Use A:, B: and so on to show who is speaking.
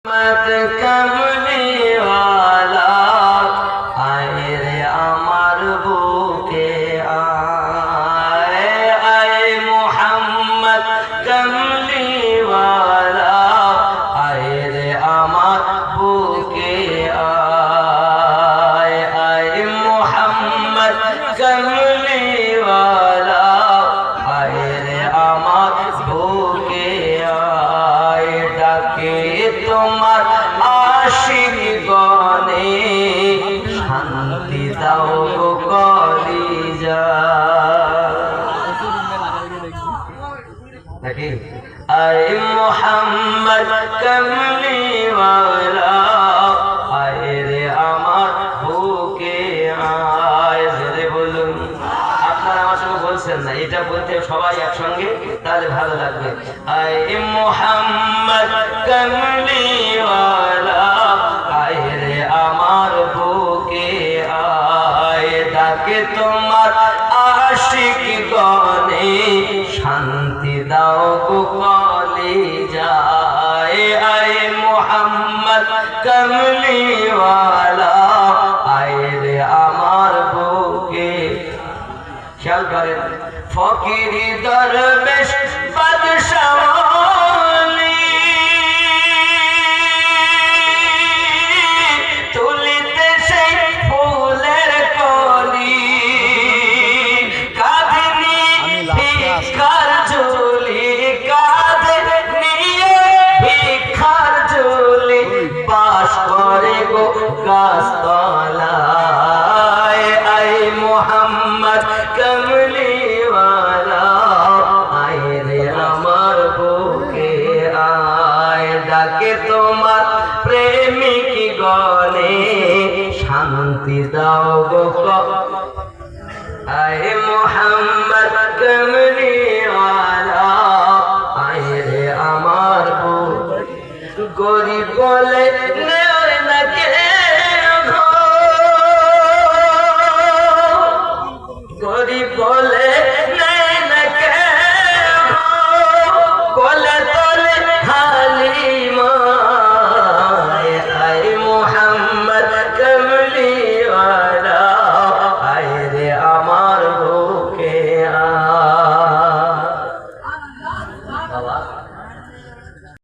A: मत कमली वाला आए रे अमर बुके आए आए मोहम्मद कमली वाला आए रे अमर बुके आए आए मोहम्मद कमली वाला आए रे अमर बुके आए डाके তোমার আশিক গনে শান্তি দাও গো কলিজা নাকি আয় মোহাম্মদ কমলি ওয়ালা আয় রে আমার বুকে আয় জোরে বলুন আপনারা আমার সঙ্গে বলছেন না এটা বলতে সবাই একসঙ্গে তাহলে ভালো লাগবে আয় মোহাম্মদ কমলি ওয়ালা আয় রে আমার বুকে আয় ডাকে তোমার আশিক গনে শান্তি দাও গো কলিজায় আয় মোহাম্মদ কমলি ওয়ালা আয় রে আমার বুকে খেয়াল করেন ফকির দরবেশ বাদশাহ তুলিতে সেই ফুলের কলি কাঁধে ভিক্ষার ঝুলি কাঁধে নিয়ে ভিক্ষার ঝুলি পাশ করে গো গাছতলায় আয় মোহাম্মদ কমলি ওয়ালা আয় রে আমার বুকে আয় ডাকে তোমার প্রেমিক গনে শান্তি দাও গো আয় মোহাম্মদ কমলি ওয়ালা আয় রে আমার বুকে গরিব বলে গরিব বলে